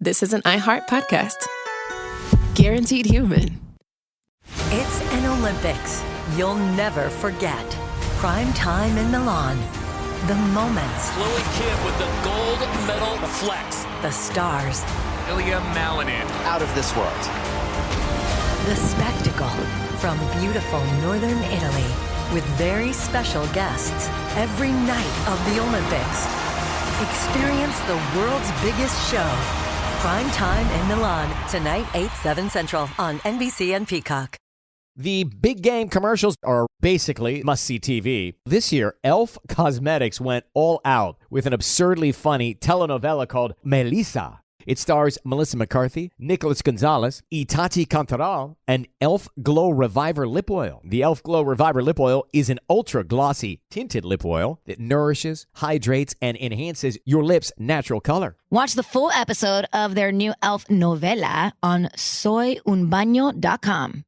this is an iHeart podcast. Guaranteed human. It's an Olympics you'll never forget. Prime time in Milan. The moments. Chloe Kim with the gold medal flex. The stars. Ilya Malinin. Out of this world. The spectacle from beautiful northern Italy with very special guests every night of the Olympics. Experience the world's biggest show. Prime time in Milan. Tonight, 8/7 Central on NBC and Peacock. The big game commercials are basically must-see TV. This year, Elf Cosmetics went all out with an absurdly funny telenovela called Melissa. It stars Melissa McCarthy, Nicholas Gonzalez, Itati Cantoral, and Elf Glow Reviver Lip Oil. The Elf Glow Reviver Lip Oil is an ultra-glossy tinted lip oil that nourishes, hydrates, and enhances your lips' natural color. Watch the full episode of their new Elf novela on soyunbaño.com.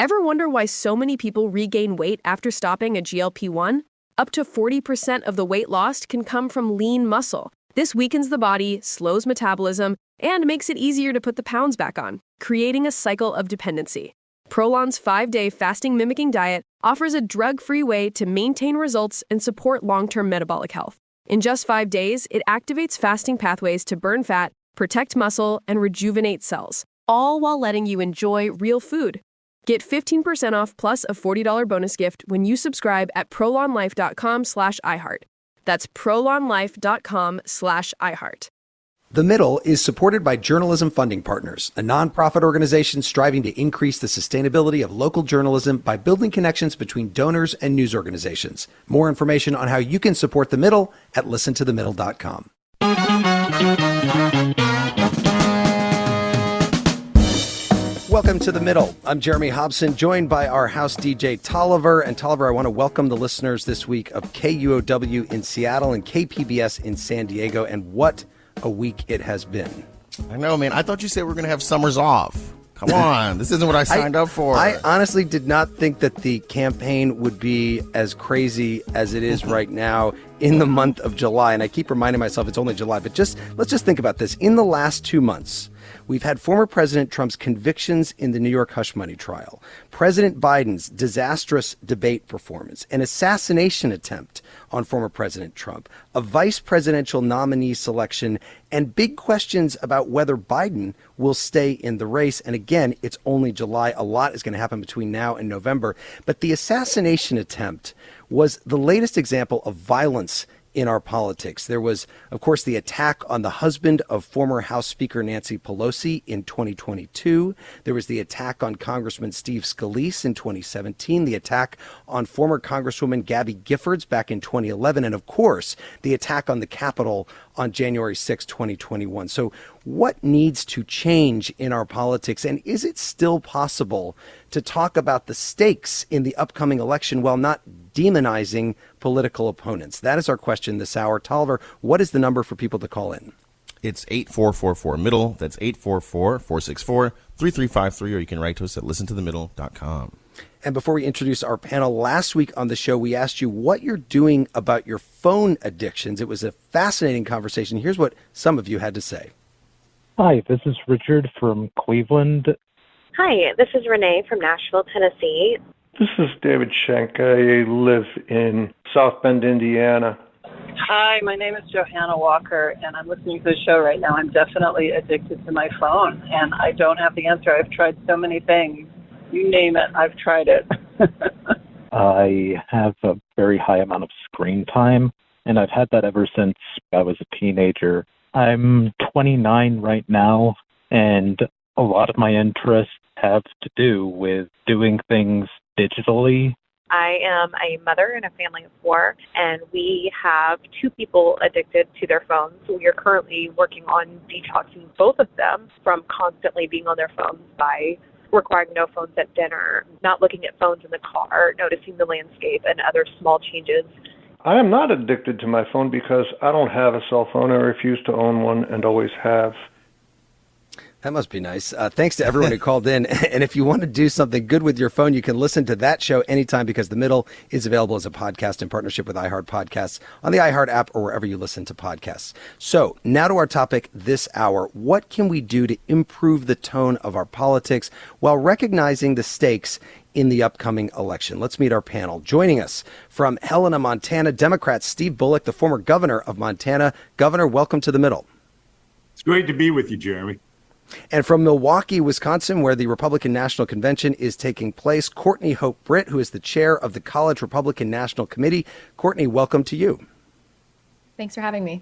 Ever wonder why so many people regain weight after stopping a GLP-1? Up to 40% of the weight lost can come from lean muscle. This weakens the body, slows metabolism, and makes it easier to put the pounds back on, creating a cycle of dependency. Prolon's 5-day fasting-mimicking diet offers a drug-free way to maintain results and support long-term metabolic health. In just 5 days, it activates fasting pathways to burn fat, protect muscle, and rejuvenate cells, all while letting you enjoy real food. Get 15% off plus a $40 bonus gift when you subscribe at prolonlife.com/iHeart. That's prolonlife.com/iHeart. The Middle is supported by Journalism Funding Partners, a nonprofit organization striving to increase the sustainability of local journalism by building connections between donors and news organizations. More information on how you can support The Middle at listentothemiddle.com. Welcome to The Middle. I'm Jeremy Hobson, joined by our house DJ Tolliver. And Tolliver, I want to welcome the listeners this week of KUOW in Seattle and KPBS in San Diego. And what a week it has been. I know, man. I thought you said we're going to have summers off. Come on. This isn't what I signed up for. I honestly did not think that the campaign would be as crazy as it is right now in the month of July. And I keep reminding myself it's only July. But let's just think about this. In the last 2 months, we've had former President Trump's convictions in the New York hush money trial, President Biden's disastrous debate performance, an assassination attempt on former President Trump, a vice presidential nominee selection, and big questions about whether Biden will stay in the race. And again, it's only July. A lot is going to happen between now and November. But the assassination attempt was the latest example of violence in our politics. There was, of course, the attack on the husband of former House Speaker Nancy Pelosi in 2022. There was the attack on Congressman Steve Scalise in 2017, the attack on former Congresswoman Gabby Giffords back in 2011, and of course, the attack on the Capitol on January 6, 2021. So what needs to change in our politics? And is it still possible to talk about the stakes in the upcoming election while not demonizing political opponents? That is our question this hour. Tolliver, what is the number for people to call in? It's 8444-MIDDLE. That's 844-464-3353, or you can write to us at listentothemiddle.com. And before we introduce our panel, last week on the show, we asked you what you're doing about your phone addictions. It was a fascinating conversation. Here's what some of you had to say. Hi, this is Richard from Cleveland. Hi, this is Renee from Nashville, Tennessee. This is David Schenk. I live in South Bend, Indiana. Hi, my name is Johanna Walker, and I'm listening to the show right now. I'm definitely addicted to my phone, and I don't have the answer. I've tried so many things. You name it, I've tried it. I have a very high amount of screen time, and I've had that ever since I was a teenager. I'm 29 right now, and a lot of my interests have to do with doing things digitally. I am a mother in a family of 4, and we have 2 people addicted to their phones. We are currently working on detoxing both of them from constantly being on their phones by requiring no phones at dinner, not looking at phones in the car, noticing the landscape, and other small changes. I am not addicted to my phone because I don't have a cell phone. I refuse to own one and always have. That must be nice. Thanks to everyone who called in. And if you want to do something good with your phone, you can listen to that show anytime because The Middle is available as a podcast in partnership with iHeart Podcasts on the iHeart app or wherever you listen to podcasts. So now to our topic this hour. What can we do to improve the tone of our politics while recognizing the stakes in the upcoming election? Let's meet our panel. Joining us from Helena, Montana, Democrat Steve Bullock, the former governor of Montana. Governor, welcome to The Middle. It's great to be with you, Jeremy. And from Milwaukee, Wisconsin, where the Republican National Convention is taking place, Courtney Hope Britt, who is the chair of the College Republican National Committee. Courtney, welcome to you. Thanks for having me.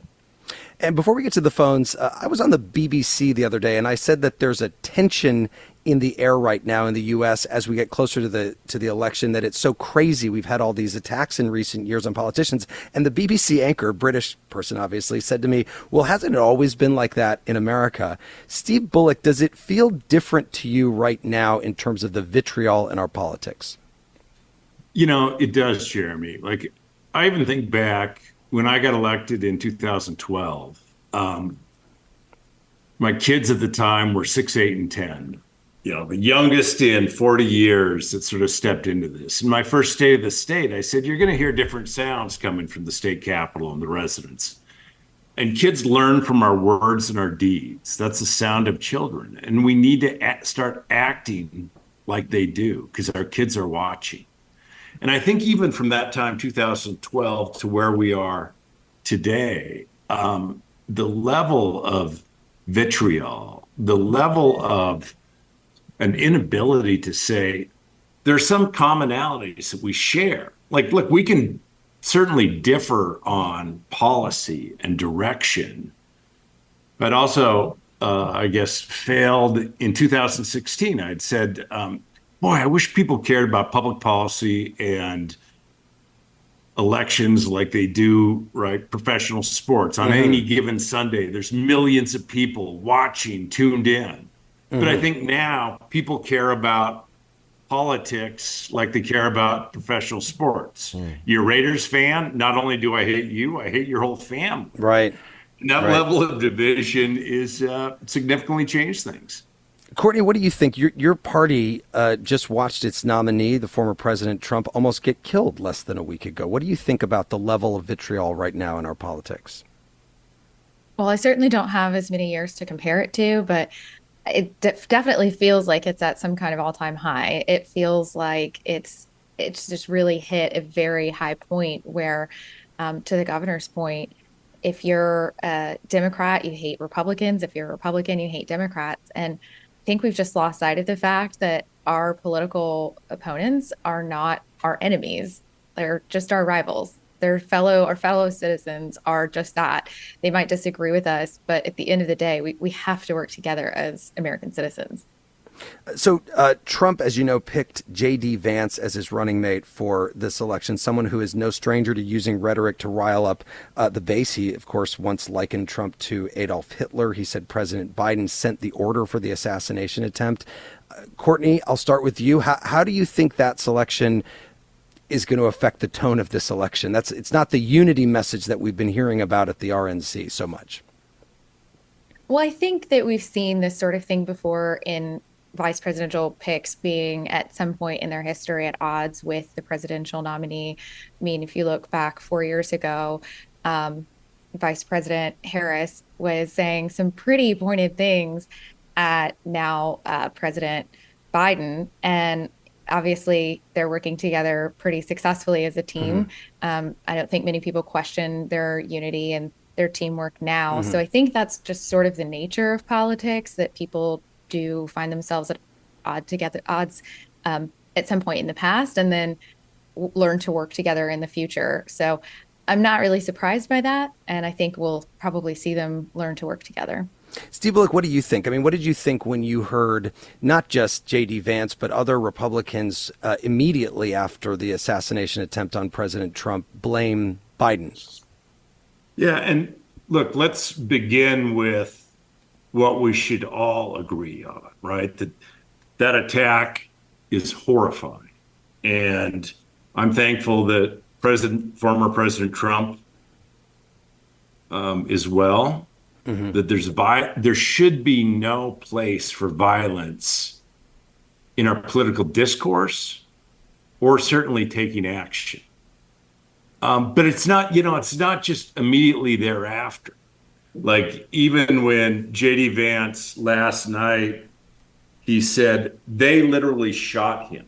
And before we get to the phones, I was on the BBC the other day, and I said that there's a tension in the air right now in the U.S. as we get closer to the election, that it's so crazy. We've had all these attacks in recent years on politicians. And the BBC anchor, British person obviously, said to me, well, hasn't it always been like that in America? Steve Bullock, does it feel different to you right now in terms of the vitriol in our politics? You know, it does, Jeremy. Like, I even think back when I got elected in 2012, my kids at the time were 6, 8, and 10. You know, the youngest in 40 years that sort of stepped into this. In my first State of the State, I said, you're going to hear different sounds coming from the state capitol and the residents. And kids learn from our words and our deeds. That's the sound of children. And we need to start acting like they do because our kids are watching. And I think even from that time, 2012, to where we are today, the level of vitriol, the level of an inability to say there's some commonalities that we share. Like, look, we can certainly differ on policy and direction, but also, I guess, failed in 2016. I'd said, boy, I wish people cared about public policy and elections like they do, right? Professional sports. On any given Sunday, there's millions of people watching, tuned in. But I think now people care about politics like they care about professional sports. You're a Raiders fan, not only do I hate you, I hate your whole family. Right. And that level of division is significantly changed things. Courtney, what do you think? Your party just watched its nominee, the former President Trump, almost get killed less than a week ago. What do you think about the level of vitriol right now in our politics? Well, I certainly don't have as many years to compare it to, but it definitely feels like it's at some kind of all-time high. It feels like it's just really hit a very high point where, to the governor's point, if you're a Democrat, you hate Republicans. If you're a Republican, you hate Democrats. And I think we've just lost sight of the fact that our political opponents are not our enemies. They're just our rivals. Our fellow citizens are just that. They might disagree with us, but at the end of the day, we have to work together as American citizens. So Trump, as you know, picked J.D. Vance as his running mate for this election, someone who is no stranger to using rhetoric to rile up the base. He, of course, once likened Trump to Adolf Hitler. He said President Biden sent the order for the assassination attempt. Courtney, I'll start with you. How do you think that selection is going to affect the tone of this election? It's not the unity message that we've been hearing about at the RNC so much. Well, I think that we've seen this sort of thing before in vice presidential picks being at some point in their history at odds with the presidential nominee. I mean, if you look back 4 years ago, Vice President Harris was saying some pretty pointed things at now President Biden. And obviously, they're working together pretty successfully as a team. I don't think many people question their unity and their teamwork now. So I think that's just sort of the nature of politics, that people do find themselves at odds at some point in the past and then learn to work together in the future. So I'm not really surprised by that. And I think we'll probably see them learn to work together. Steve Bullock, what do you think? I mean, what did you think when you heard not just J.D. Vance, but other Republicans immediately after the assassination attempt on President Trump blame Biden? Yeah, and look, let's begin with what we should all agree on, right? That attack is horrifying. And I'm thankful that former President Trump is well. that there should be no place for violence in our political discourse, or certainly taking action. But it's not, it's not just immediately thereafter. Like, even when JD Vance last night, he said they literally shot him.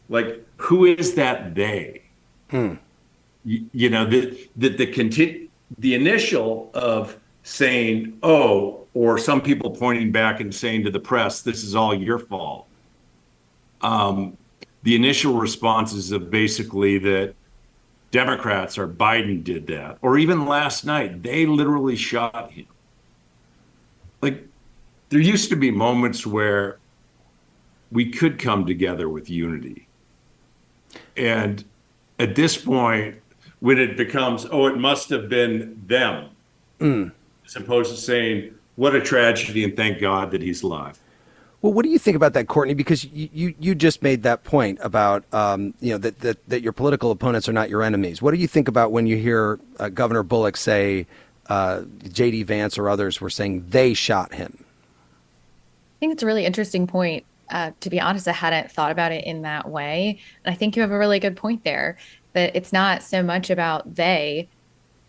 Like, who is that they? The initial of saying, oh, or some people pointing back and saying to the press, this is all your fault. The initial responses of basically that Democrats or Biden did that, or even last night, they literally shot him. Like, there used to be moments where we could come together with unity. And at this point, when it becomes, oh, it must have been them, as opposed to saying, what a tragedy and thank God that he's alive. Well, what do you think about that, Courtney? Because you just made that point about that your political opponents are not your enemies. What do you think about when you hear Governor Bullock say J.D. Vance or others were saying they shot him? I think it's a really interesting point. To be honest, I hadn't thought about it in that way. And I think you have a really good point there, that it's not so much about they.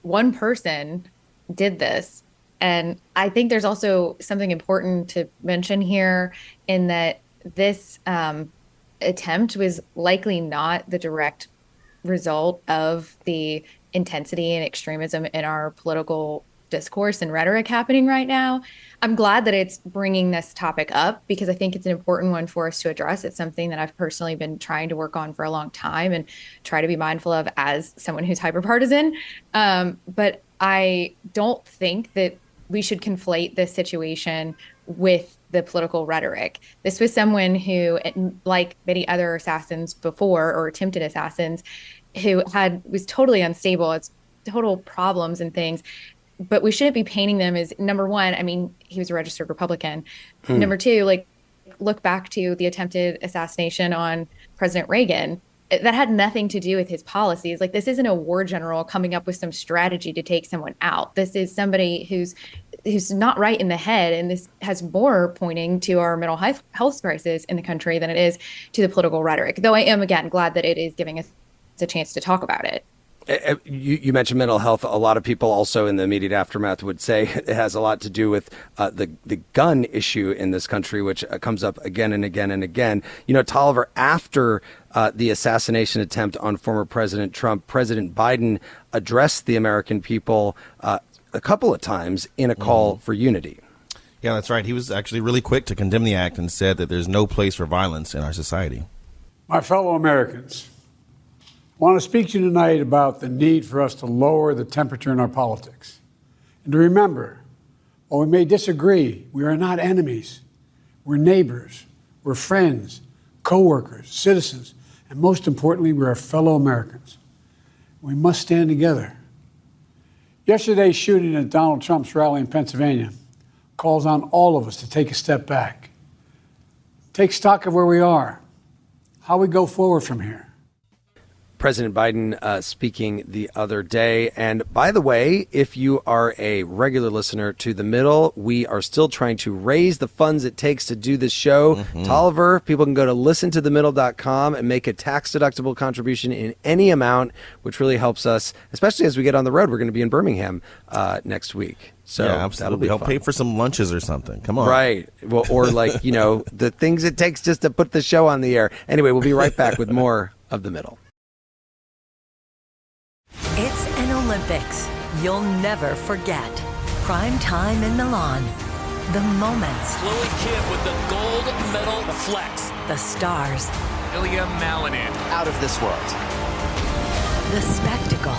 One person did this. And I think there's also something important to mention here, in that this attempt was likely not the direct result of the intensity and extremism in our political discourse and rhetoric happening right now. I'm glad that it's bringing this topic up, because I think it's an important one for us to address. It's something that I've personally been trying to work on for a long time and try to be mindful of as someone who's hyperpartisan. But I don't think that we should conflate this situation with the political rhetoric. This was someone who, like many other assassins before, or attempted assassins, who was totally unstable. It's total problems and things. But we shouldn't be painting them as, number one, I mean, he was a registered Republican. Number two, like, look back to the attempted assassination on President Reagan. That had nothing to do with his policies. Like, this isn't a war general coming up with some strategy to take someone out. This is somebody who's not right in the head, and this has more pointing to our mental health crisis in the country than it is to the political rhetoric. Though I am, again, glad that it is giving us a chance to talk about it. You mentioned mental health. A lot of people also in the immediate aftermath would say it has a lot to do with the gun issue in this country, which comes up again and again and again. Tolliver, after the assassination attempt on former President Trump, President Biden addressed the American people a couple of times in a call for unity. Yeah, that's right. He was actually really quick to condemn the act and said that there's no place for violence in our society. My fellow Americans, I want to speak to you tonight about the need for us to lower the temperature in our politics. And to remember, while we may disagree, we are not enemies. We're neighbors, we're friends, co-workers, citizens, and most importantly, we're fellow Americans. We must stand together. Yesterday's shooting at Donald Trump's rally in Pennsylvania calls on all of us to take a step back. Take stock of where we are, how we go forward from here. President Biden speaking the other day. And by the way, if you are a regular listener to The Middle, we are still trying to raise the funds it takes to do this show. Tolliver, people can go to listentothemiddle.com and make a tax-deductible contribution in any amount, which really helps us, especially as we get on the road. We're going to be in Birmingham next week. So yeah, absolutely. Help pay for some lunches or something. Come on. Right. Well, or like, the things it takes just to put the show on the air. Anyway, we'll be right back with more of The Middle. It's an Olympics you'll never forget. Prime time in Milan. The moments. Chloe Kim with the gold medal flex. The stars. Ilya Malinin. Out of this world. The spectacle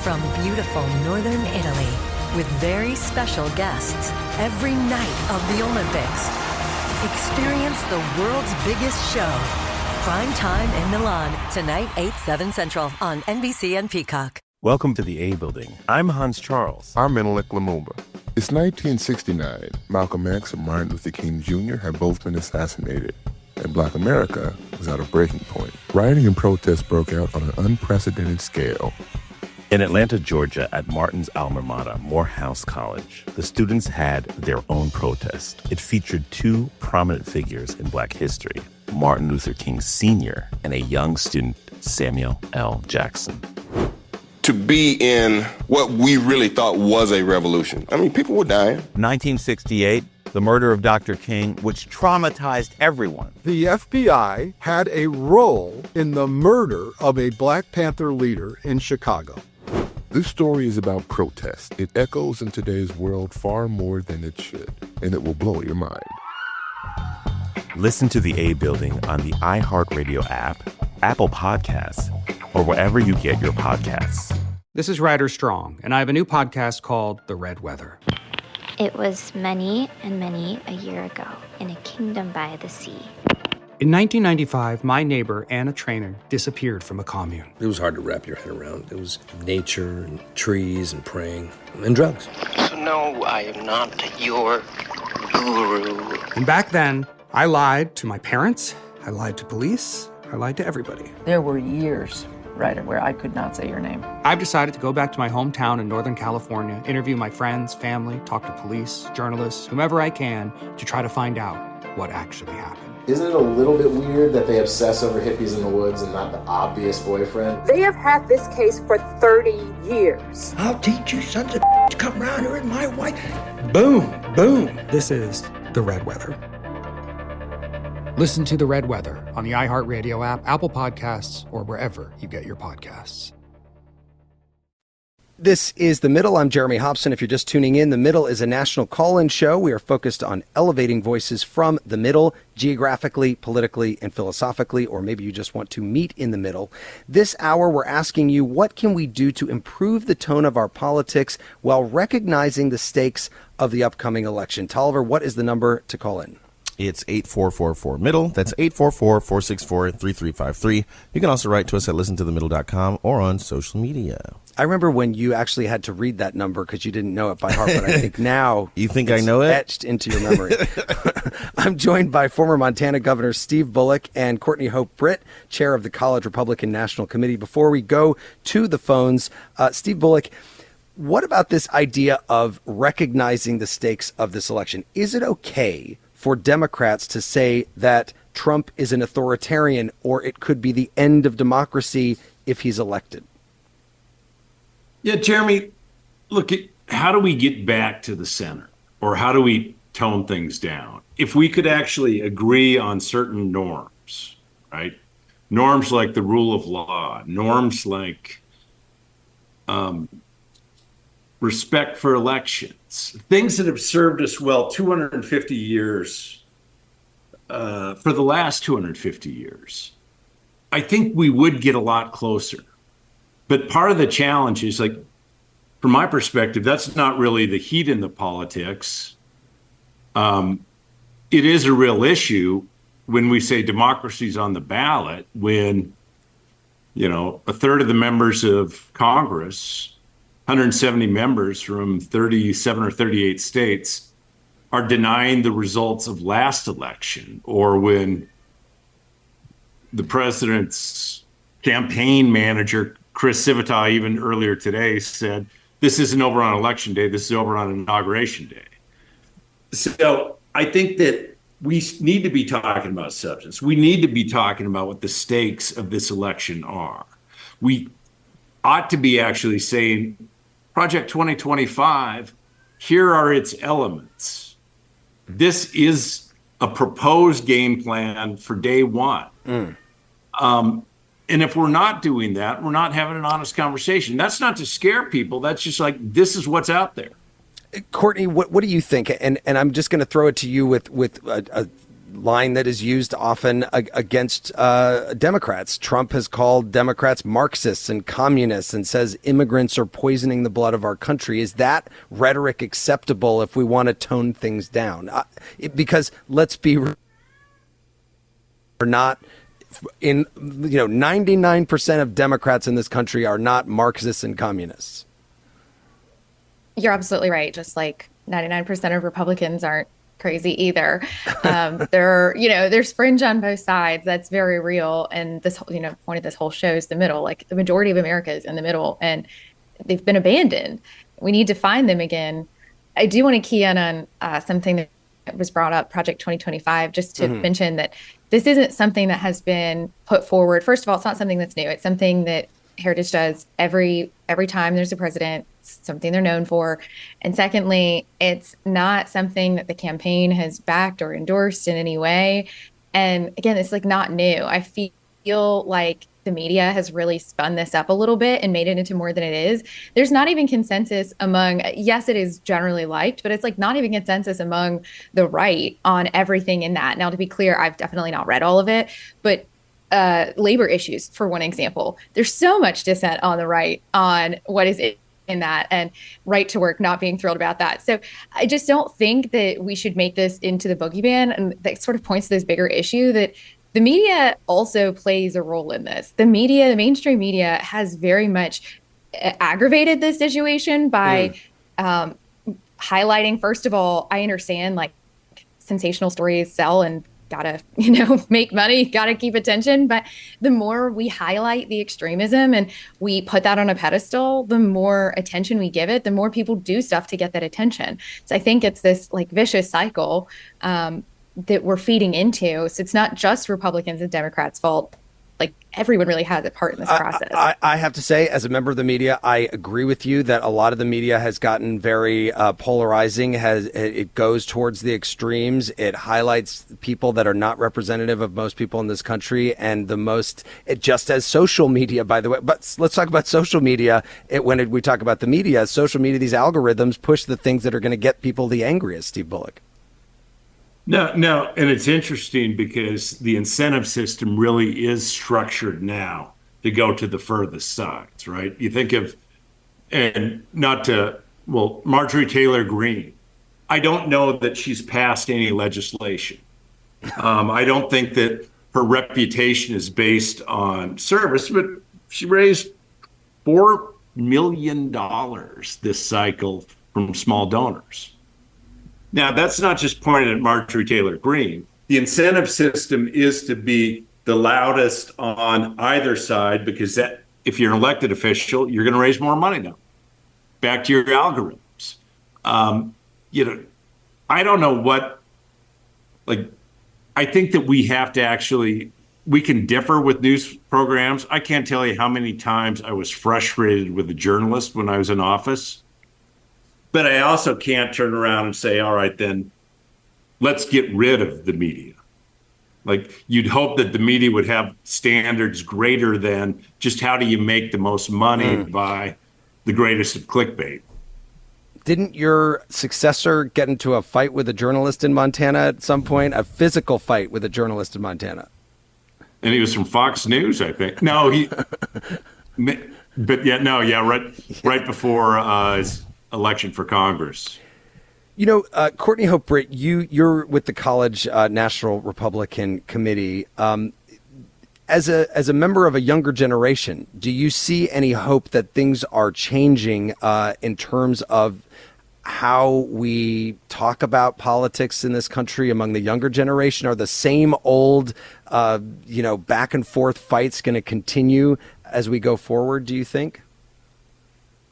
from beautiful northern Italy with very special guests every night of the Olympics. Experience the world's biggest show. Prime time in Milan. Tonight, 8/7 Central on NBC and Peacock. Welcome to the A Building. I'm Hans Charles. I'm Menelik Lumumba. It's 1969. Malcolm X and Martin Luther King Jr. had both been assassinated, and Black America was at a breaking point. Rioting and protests broke out on an unprecedented scale. In Atlanta, Georgia, at Martin's alma mater, Morehouse College, the students had their own protest. It featured two prominent figures in Black history, Martin Luther King Sr. and a young student, Samuel L. Jackson. To be in what we really thought was a revolution. I mean, people were dying. 1968, the murder of Dr. King, which traumatized everyone. The FBI had a role in the murder of a Black Panther leader in Chicago. This story is about protest. It echoes in today's world far more than it should, and it will blow your mind. Listen to The A Building on the iHeartRadio app, Apple Podcasts, or wherever you get your podcasts. This is Ryder Strong, and I have a new podcast called The Red Weather. It was many and many a year ago in a kingdom by the sea. In 1995, my neighbor, Anna Trainer, disappeared from a commune. It was hard to wrap your head around. It was nature and trees and praying and drugs. So no, I am not your guru. And back then, I lied to my parents, I lied to police, I lied to everybody. There were years, Ryder, where I could not say your name. I've decided to go back to my hometown in Northern California, interview my friends, family, talk to police, journalists, whomever I can, to try to find out what actually happened. Isn't it a little bit weird that they obsess over hippies in the woods and not the obvious boyfriend? They have had this case for 30 years. I'll teach you sons of to come around here and my wife. Boom, boom. This is The Red Weather. Listen to The Red Weather on the iHeartRadio app, Apple Podcasts, or wherever you get your podcasts. This is The Middle. I'm Jeremy Hobson. If you're just tuning in, The Middle is a national call-in show. We are focused on elevating voices from the middle, geographically, politically, and philosophically, or maybe you just want to meet in the middle. This hour, we're asking you, what can we do to improve the tone of our politics while recognizing the stakes of the upcoming election? Tolliver, what is the number to call in? It's 8444-MIDDLE. That's 844-464-3353. You can also write to us at listentothemiddle.com or on social media. I remember when you actually had to read that number because you didn't know it by heart, but I think now you think I know it? Etched into your memory. I'm joined by former Montana Governor Steve Bullock and Courtney Hope Britt, chair of the College Republican National Committee. Before we go to the phones, Steve Bullock, what about this idea of recognizing the stakes of this election? Is it okay for Democrats to say that Trump is an authoritarian or it could be the end of democracy if he's elected? Yeah, Jeremy, look, how do we get back to the center? Or how do we tone things down? If we could actually agree on certain norms, right? Norms like the rule of law, norms like respect for elections, things that have served us well 250 years, for the last 250 years, I think we would get a lot closer. But part of the challenge is, like, from my perspective, that's not really the heat in the politics. It is a real issue when we say democracy's on the ballot, when, you know, a third of the members of Congress, 170 members from 37 or 38 states, are denying the results of last election, or when the president's campaign manager, Chris Civita, even earlier today said, this isn't over on election day, this is over on inauguration day. So I think that we need to be talking about substance. We need to be talking about what the stakes of this election are. We ought to be actually saying, Project 2025, here are its elements. This is a proposed game plan for day one. And if we're not doing that, we're not having an honest conversation. That's not to scare people. That's just like, this is what's out there. Courtney, what do you think? And I'm just going to throw it to you with a line that is used often against Democrats. Trump has called Democrats Marxists and communists and says immigrants are poisoning the blood of our country. Is that rhetoric acceptable if we want to tone things down? Because let's be not... 99% of Democrats in this country are not Marxists and communists. You're absolutely right. Just like 99% of Republicans aren't crazy either. There's fringe on both sides. That's very real. And this, point of this whole show is the middle. Like, the majority of America is in the middle. And they've been abandoned. We need to find them again. I do want to key in on something that was brought up, Project 2025, just to mention that this isn't something that has been put forward. First of all, it's not something that's new. It's something that Heritage does every time there's a president. It's something they're known for. And secondly, it's not something that the campaign has backed or endorsed in any way. And again, it's like not new. I feel like the media has really spun this up a little bit and made it into more than it is. There's not even consensus among, yes, it is generally liked, but it's like not even consensus among the right on everything in that. Now, to be clear, I've definitely not read all of it, but labor issues, for one example, there's so much dissent on the right on what is in that, and right to work, not being thrilled about that. So I just don't think that we should make this into the boogeyman. And that sort of points to this bigger issue that the media also plays a role in this. The media, the mainstream media, has very much aggravated this situation by highlighting, first of all, I understand like sensational stories sell and gotta, make money, gotta keep attention. But the more we highlight the extremism and we put that on a pedestal, the more attention we give it, the more people do stuff to get that attention. So I think it's this like vicious cycle that we're feeding into. So it's not just Republicans and Democrats' fault. Like everyone really has a part in this process. I have to say, as a member of the media, I agree with you that a lot of the media has gotten very polarizing. It goes towards the extremes. It highlights people that are not representative of most people in this country, and it just as social media, by the way. But let's talk about social media. When we talk about the media, social media, these algorithms push the things that are going to get people the angriest. Steve Bullock. No, and it's interesting because the incentive system really is structured now to go to the furthest sides, right? You think of, Marjorie Taylor Greene. I don't know that she's passed any legislation. I don't think that her reputation is based on service, but she raised $4 million this cycle from small donors. Now, that's not just pointed at Marjorie Taylor Greene. The incentive system is to be the loudest on either side, because that, if you're an elected official, you're going to raise more money now. Back to your algorithms. I don't know what, I think that we have to we can differ with news programs. I can't tell you how many times I was frustrated with a journalist when I was in office. But I also can't turn around and say, all right, then let's get rid of the media. Like, you'd hope that the media would have standards greater than just how do you make the most money by the greatest of clickbait. Didn't your successor get into a fight with a journalist in Montana at some point? A physical fight with a journalist in Montana? And he was from Fox News, I think. No, right before his election for Congress. Courtney Hope Britt, you're with the college National Republican Committee. As a member of a younger generation, do you see any hope that things are changing in terms of how we talk about politics in this country among the younger generation? Are the same old, back and forth fights going to continue as we go forward, do you think?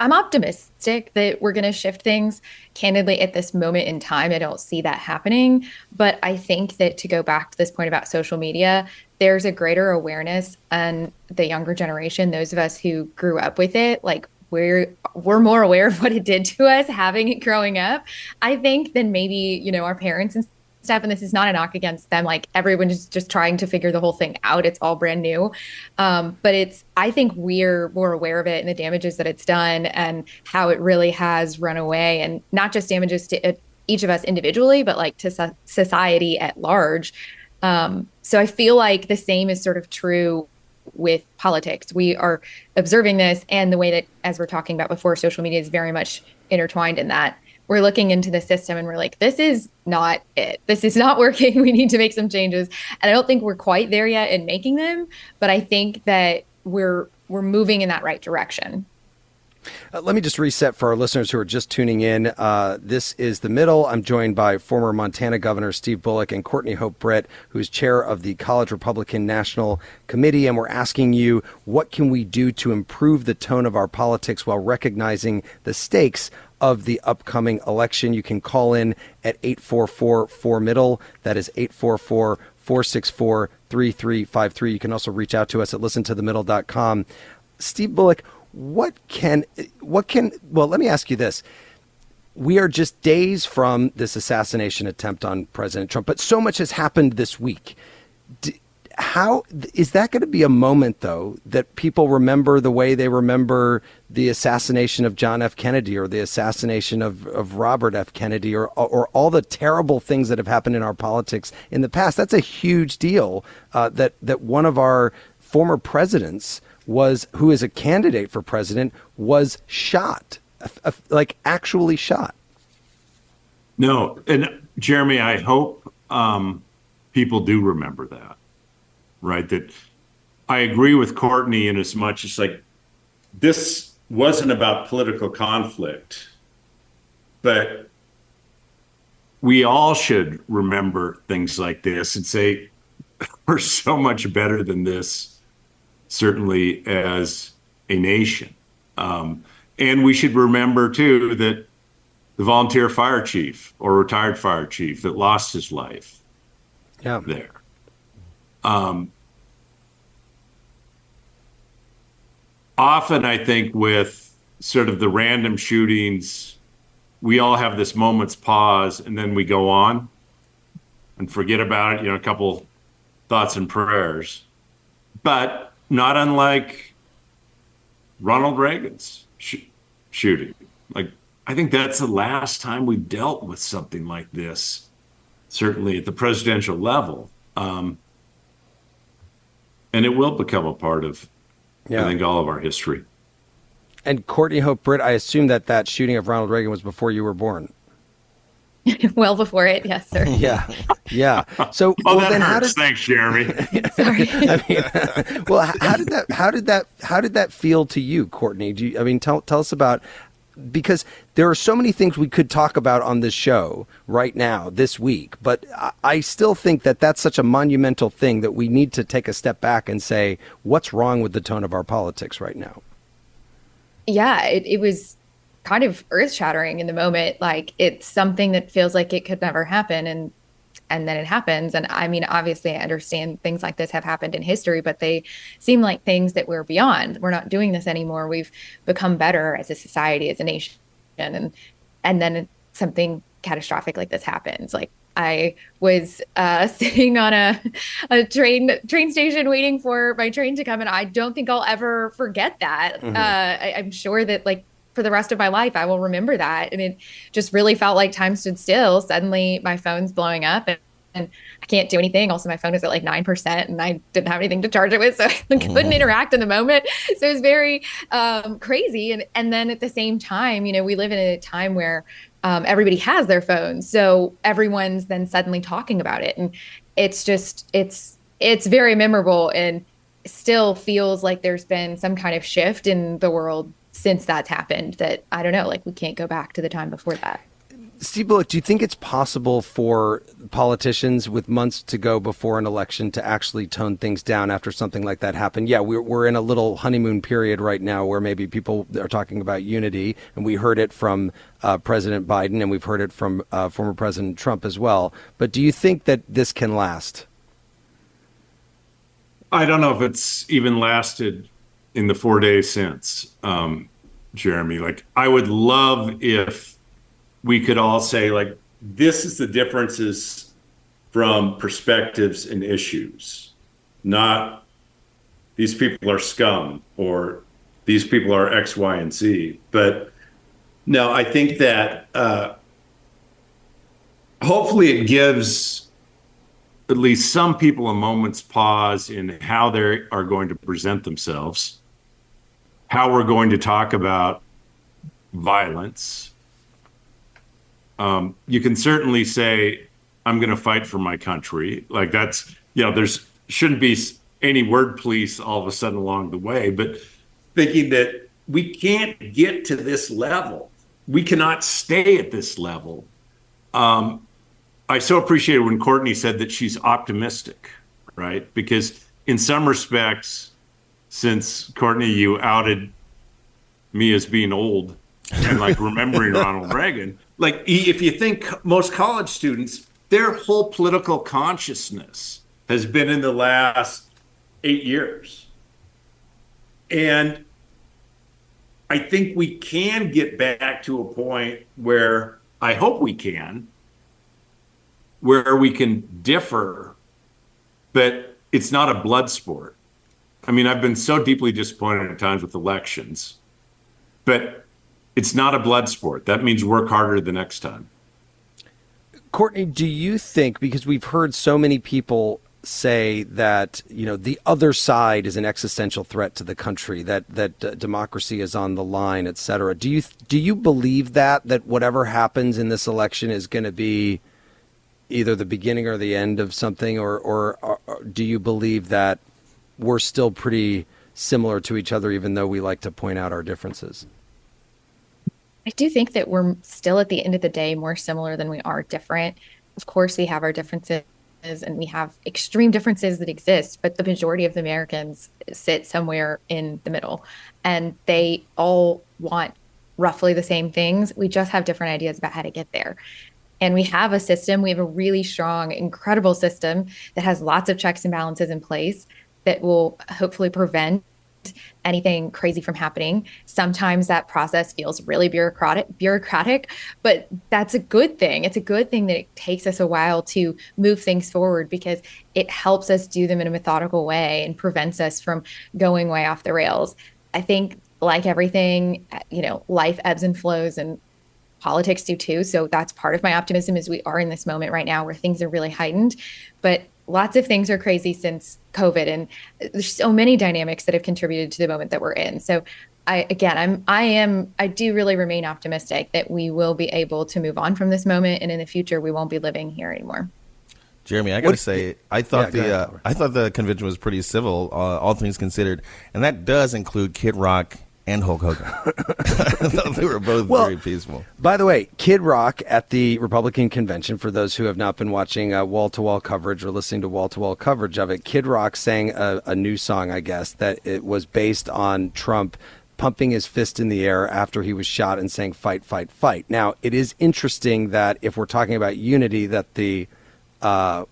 I'm optimistic that we're going to shift things. Candidly, at this moment in time, I don't see that happening. But I think that, to go back to this point about social media, there's a greater awareness on the younger generation, those of us who grew up with it. Like, we're more aware of what it did to us having it growing up, I think, than maybe, our parents and stuff. And this is not a knock against them. Like, everyone is just trying to figure the whole thing out. It's all brand new. But I think we're more aware of it and the damages that it's done and how it really has run away, and not just damages to each of us individually, but like to society at large. So I feel like the same is sort of true with politics. We are observing this, and the way that, as we're talking about before, social media is very much intertwined in that. We're looking into the system and we're like, this is not it. This is not working. We need to make some changes. And I don't think we're quite there yet in making them, but I think that we're moving in that right direction. Let me just reset for our listeners who are just tuning in. This is The Middle. I'm joined by former Montana Governor Steve Bullock and Courtney Hope Britt, who is chair of the College Republican National Committee. And we're asking you, what can we do to improve the tone of our politics while recognizing the stakes of the upcoming election? You can call in at 844-4MIDDLE. That is 844-464-3353. You can also reach out to us at listentothemiddle.com. Steve Bullock, well, let me ask you this. We are just days from this assassination attempt on President Trump, but so much has happened this week. How is that going to be a moment, though, that people remember the way they remember the assassination of John F. Kennedy or the assassination of Robert F. Kennedy or all the terrible things that have happened in our politics in the past? That's a huge deal, that one of our former presidents who is a candidate for president, was shot, like actually shot. No. And Jeremy, I hope people do remember that, right? That I agree with Courtney in as much as like, this wasn't about political conflict, but we all should remember things like this and say, we're so much better than this, certainly as a nation. And we should remember, too, that the volunteer fire chief or retired fire chief that lost his life there. Often, I think, with sort of the random shootings, we all have this moment's pause and then we go on and forget about it, a couple thoughts and prayers. But not unlike Ronald Reagan's shooting. Like, I think that's the last time we've dealt with something like this, certainly at the presidential level. And it will become a part of, I think, all of our history. And Courtney Hope Britt, I assume that shooting of Ronald Reagan was before you were born. Well before it, yes, sir. Yeah. So, that hurts. Thanks, Jeremy. Sorry. How did that feel to you, Courtney? Tell us about, because there are so many things we could talk about on this show right now, this week, but I still think that that's such a monumental thing that we need to take a step back and say, what's wrong with the tone of our politics right now? Yeah, it was kind of earth-shattering in the moment. Like, it's something that feels like it could never happen, and then it happens. And I mean, obviously I understand things like this have happened in history, but they seem like things that we're beyond. We're not doing this anymore. We've become better as a society, as a nation, and then something catastrophic like this happens. Like, I was sitting on a train station waiting for my train to come, and I don't think I'll ever forget that. Mm-hmm. I'm sure that, like, for the rest of my life, I will remember that. And it just really felt like time stood still. Suddenly my phone's blowing up and I can't do anything. Also, my phone was at like 9% and I didn't have anything to charge it with, so I couldn't interact in the moment. So it was very crazy. And then at the same time, we live in a time where everybody has their phones. So everyone's then suddenly talking about it. And it's just, it's very memorable, and still feels like there's been some kind of shift in the world since that's happened, that I don't know, like, we can't go back to the time before that. Steve Bullock, do you think it's possible for politicians with months to go before an election to actually tone things down after something like that happened? Yeah, we're in a little honeymoon period right now where maybe people are talking about unity, and we heard it from President Biden, and we've heard it from former President Trump as well. But do you think that this can last? I don't know if it's even lasted in the 4 days since, Jeremy. Like, I would love if we could all say, like, this is the differences from perspectives and issues, not these people are scum or these people are X, Y, and Z. But no, I think that hopefully it gives at least some people a moment's pause in how they are going to present themselves, how we're going to talk about violence. You can certainly say, I'm going to fight for my country. Like, that's, shouldn't be any word police all of a sudden along the way, but thinking that we can't get to this level. We cannot stay at this level. I so appreciated when Courtney said that she's optimistic, right? Because in some respects, since Courtney, you outed me as being old and like remembering Ronald Reagan, like if you think most college students, their whole political consciousness has been in the last 8 years. And I think we can get back to a point where I hope we can, where we can differ, but it's not a blood sport. I mean, I've been so deeply disappointed at times with elections, but it's not a blood sport. That means work harder the next time. Courtney, do you think, because we've heard so many people say that, you know, the other side is an existential threat to the country, that democracy is on the line, et cetera. Do you believe that whatever happens in this election is going to be either the beginning or the end of something, or do you believe that we're still pretty similar to each other, even though we like to point out our differences? I do think that we're still, at the end of the day, more similar than we are different. Of course, we have our differences and we have extreme differences that exist, but the majority of the Americans sit somewhere in the middle, and they all want roughly the same things. We just have different ideas about how to get there. And we have a system, we have a really strong, incredible system that has lots of checks and balances in place that will hopefully prevent anything crazy from happening. Sometimes that process feels really bureaucratic, but that's a good thing. It's a good thing that it takes us a while to move things forward, because it helps us do them in a methodical way and prevents us from going way off the rails. I think, like everything, you know, life ebbs and flows, and politics do too. So that's part of my optimism, is we are in this moment right now where things are really heightened, but lots of things are crazy since COVID, and there's so many dynamics that have contributed to the moment that we're in. So I do really remain optimistic that we will be able to move on from this moment, and in the future we won't be living here anymore. Jeremy, I got to say, I thought the convention was pretty civil, all things considered, and that does include Kid Rock and Hulk Hogan. They were both very peaceful. By the way, Kid Rock at the Republican convention, for those who have not been watching wall-to-wall coverage or listening to wall-to-wall coverage of it, Kid Rock sang a new song, I guess, that it was based on Trump pumping his fist in the air after he was shot and saying, "Fight, fight, fight." Now, it is interesting that if we're talking about unity, that the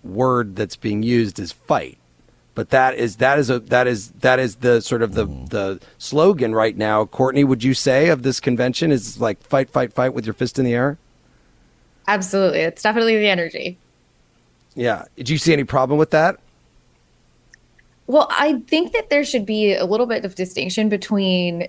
word that's being used is fight. But that is the sort of the slogan right now. Courtney, would you say, of this convention is like fight, fight, fight with your fist in the air? Absolutely. It's definitely the energy. Yeah. Did you see any problem with that? Well, I think that there should be a little bit of distinction between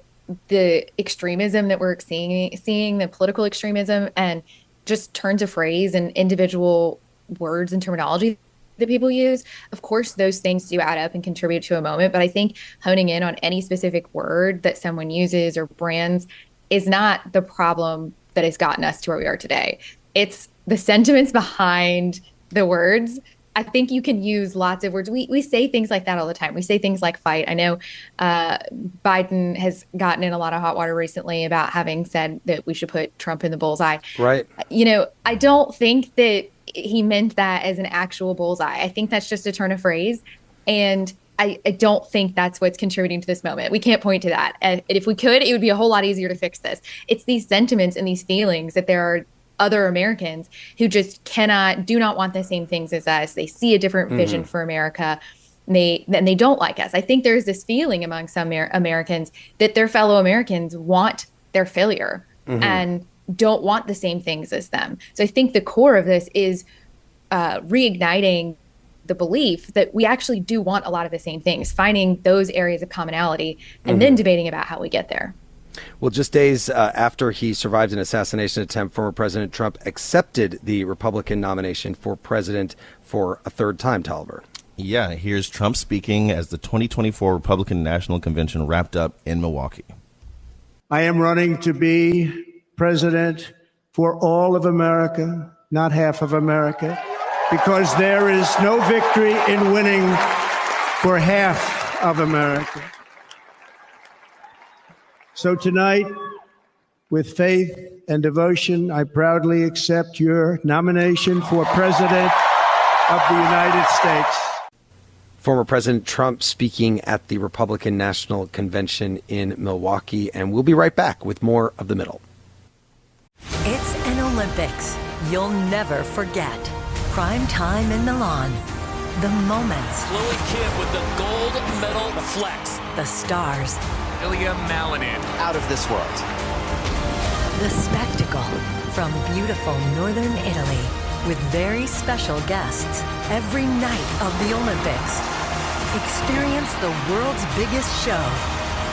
the extremism that we're seeing, the political extremism, and just turns of phrase and individual words and terminology that people use. Of course, those things do add up and contribute to a moment, but I think honing in on any specific word that someone uses or brands is not the problem that has gotten us to where we are today. It's the sentiments behind the words. I think you can use lots of words. We say things like that all the time. We say things like fight. I know Biden has gotten in a lot of hot water recently about having said that we should put Trump in the bullseye. Right. You know, I don't think that he meant that as an actual bullseye. I think that's just a turn of phrase. And I don't think that's what's contributing to this moment. We can't point to that. And if we could, it would be a whole lot easier to fix this. It's these sentiments and these feelings that there are other Americans who just do not want the same things as us. They see a different vision for America. They don't like us. I think there's this feeling among some Americans that their fellow Americans want their failure and don't want the same things as them. So I think the core of this is reigniting the belief that we actually do want a lot of the same things, finding those areas of commonality, and then debating about how we get there. Well, just days after he survived an assassination attempt, former President Trump accepted the Republican nomination for president for a third time, Tolliver. Yeah, here's Trump speaking as the 2024 Republican National Convention wrapped up in Milwaukee. I am running to be president for all of America, not half of America, because there is no victory in winning for half of America. So tonight, with faith and devotion, I proudly accept your nomination for President of the United States. Former President Trump speaking at the Republican National Convention in Milwaukee, and we'll be right back with more of The Middle. It's an Olympics you'll never forget. Prime time in Milan. The moments. Chloe Kim with the gold medal flex. The stars. Ilya Malinin. Out of this world. The spectacle from beautiful northern Italy with very special guests every night of the Olympics. Experience the world's biggest show.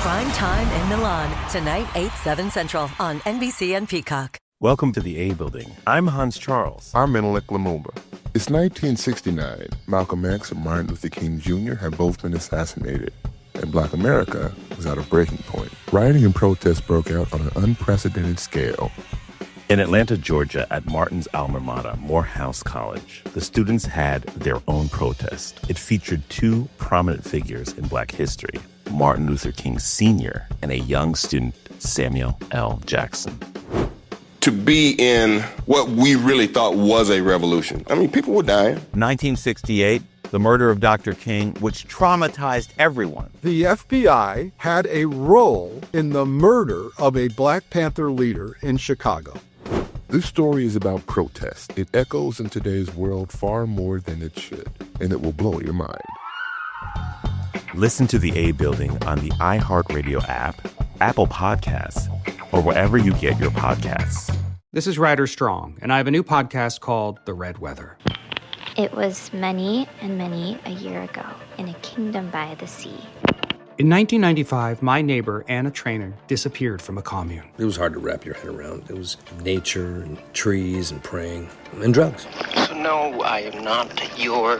Prime time in Milan. Tonight, 8/7 Central on NBC and Peacock. Welcome to the A Building. I'm Hans Charles. I'm Menelik Lumumba. It's 1969. Malcolm X and Martin Luther King Jr. had both been assassinated, and Black America was at a breaking point. Rioting and protests broke out on an unprecedented scale. In Atlanta, Georgia, at Martin's alma mater, Morehouse College, the students had their own protest. It featured two prominent figures in Black history, Martin Luther King Sr. and a young student, Samuel L. Jackson. To be in what we really thought was a revolution. I mean, people were dying. 1968, the murder of Dr. King, which traumatized everyone. The FBI had a role in the murder of a Black Panther leader in Chicago. This story is about protest. It echoes in today's world far more than it should, and it will blow your mind. Listen to the A Building on the iHeartRadio app, Apple Podcasts, or wherever you get your podcasts. This is Ryder Strong, and I have a new podcast called The Red Weather. It was many and many a year ago in a kingdom by the sea. In 1995, my neighbor, Anna Trainer, disappeared from a commune. It was hard to wrap your head around. It was nature and trees and praying and drugs. So no, I am not your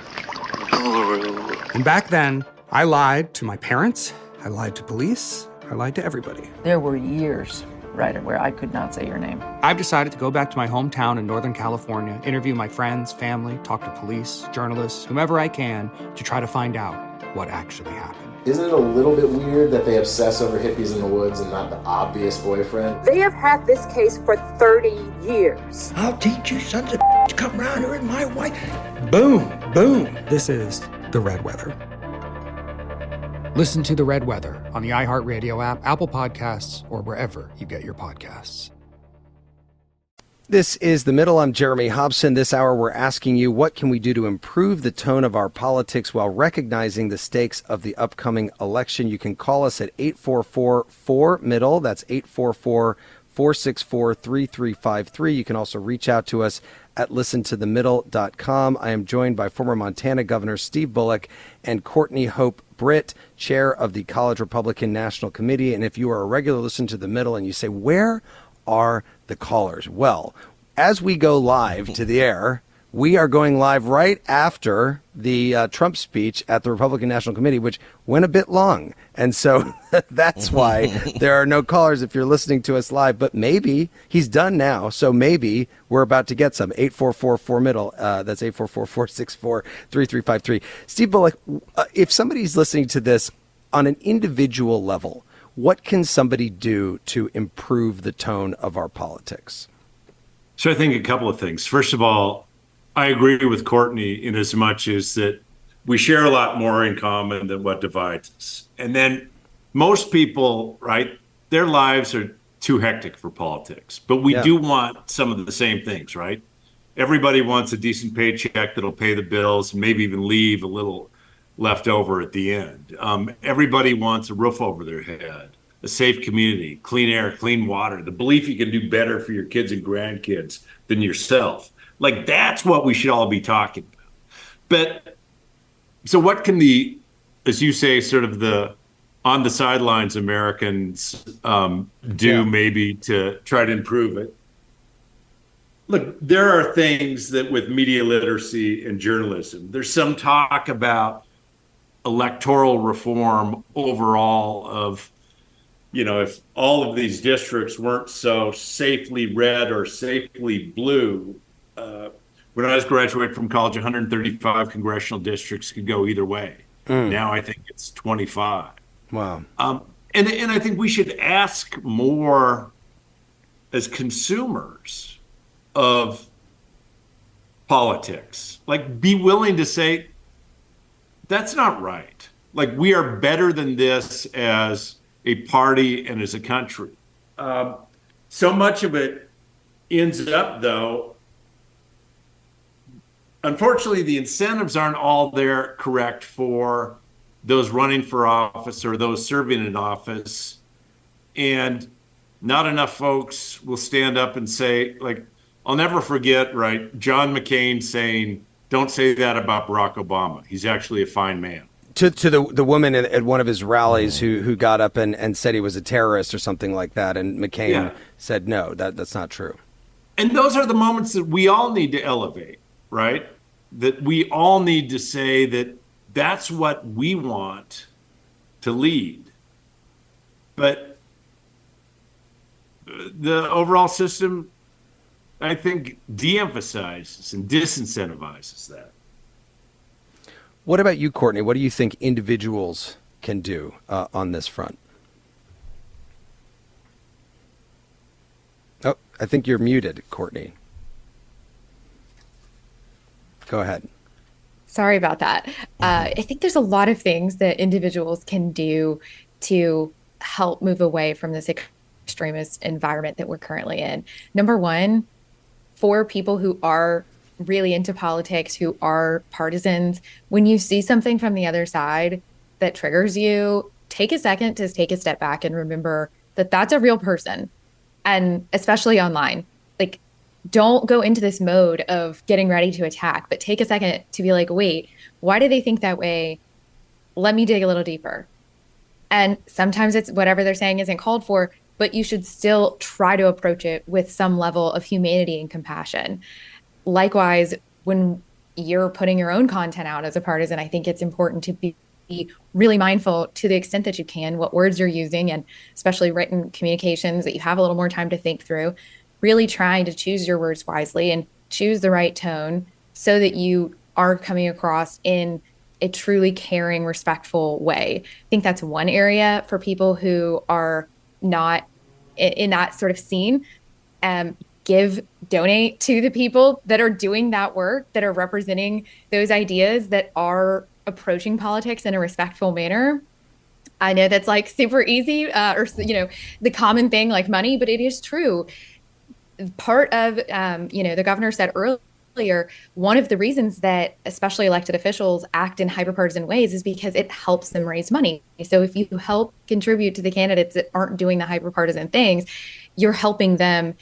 guru. And back then, I lied to my parents, I lied to police, I lied to everybody. There were years, Ryder, where I could not say your name. I've decided to go back to my hometown in Northern California, interview my friends, family, talk to police, journalists, whomever I can, to try to find out what actually happened. Isn't it a little bit weird that they obsess over hippies in the woods and not the obvious boyfriend? They have had this case for 30 years. I'll teach you sons of to come around here and my wife. Boom, boom. This is The Red Weather. Listen to The Red Weather on the iHeartRadio app, Apple Podcasts, or wherever you get your podcasts. This is The Middle. I'm Jeremy Hobson. This hour, we're asking you, what can we do to improve the tone of our politics while recognizing the stakes of the upcoming election? You can call us at 844-4-MIDDLE. That's 844-464-3353. You can also reach out to us at listentothemiddle.com. I am joined by former Montana Governor Steve Bullock and Courtney Hope Britt, chair of the College Republican National Committee. And if you are a regular listener to The Middle and you say, where are the callers? Well, as we go live to the air, we are going live right after the Trump speech at the Republican National Committee, which went a bit long. And so that's why there are no callers if you're listening to us live. But maybe he's done now. So maybe we're about to get some. 844-4-MIDDLE. That's 844-464-3353. Steve Bullock, if somebody's listening to this on an individual level, what can somebody do to improve the tone of our politics? So I think a couple of things. First of all, I agree with Courtney in as much as that we share a lot more in common than what divides us. And then most people, right, their lives are too hectic for politics. But we do want some of the same things, right? Everybody wants a decent paycheck that'll pay the bills and maybe even leave a little left over at the end. Everybody wants a roof over their head, a safe community, clean air, clean water, the belief you can do better for your kids and grandkids than yourself. Like, that's what we should all be talking about. But so what can the, as you say, sort of the on the sidelines Americans do maybe to try to improve it? Look, there are things that with media literacy and journalism, there's some talk about electoral reform overall of, you know, if all of these districts weren't so safely red or safely blue. When I was graduating from college, 135 congressional districts could go either way. Now I think it's 25. Wow. And I think we should ask more as consumers of politics. Like, be willing to say, that's not right. Like, we are better than this as a party and as a country. So much of it ends up, though, unfortunately, the incentives aren't all there correct for those running for office or those serving in office. And not enough folks will stand up and say, like, I'll never forget, right, John McCain saying, don't say that about Barack Obama. He's actually a fine man. To the woman at one of his rallies who got up and said he was a terrorist or something like that. And McCain said, no, that's not true. And those are the moments that we all need to elevate, right? That we all need to say that that's what we want to lead. But the overall system, I think, de-emphasizes and disincentivizes that. What about you, Courtney? What do you think individuals can do on this front? Oh, I think you're muted, Courtney. Go ahead. Sorry about that. I think there's a lot of things that individuals can do to help move away from this extremist environment that we're currently in. Number one, for people who are really into politics, who are partisans, when you see something from the other side that triggers you, take a second to take a step back and remember that that's a real person. And especially online, like, don't go into this mode of getting ready to attack, but take a second to be like, wait, why do they think that way? Let me dig a little deeper. And sometimes it's whatever they're saying isn't called for, but you should still try to approach it with some level of humanity and compassion. Likewise, when you're putting your own content out as a partisan, I think it's important to be really mindful, to the extent that you can, what words you're using, and especially written communications that you have a little more time to think through, really trying to choose your words wisely and choose the right tone so that you are coming across in a truly caring, respectful way. I think that's one area for people who are not in that sort of scene. Donate to the people that are doing that work, that are representing those ideas, that are approaching politics in a respectful manner. I know that's like super easy, or, the common thing like money, but it is true. Part of, the governor said earlier, one of the reasons that especially elected officials act in hyperpartisan ways is because it helps them raise money. So if you help contribute to the candidates that aren't doing the hyperpartisan things, you're helping them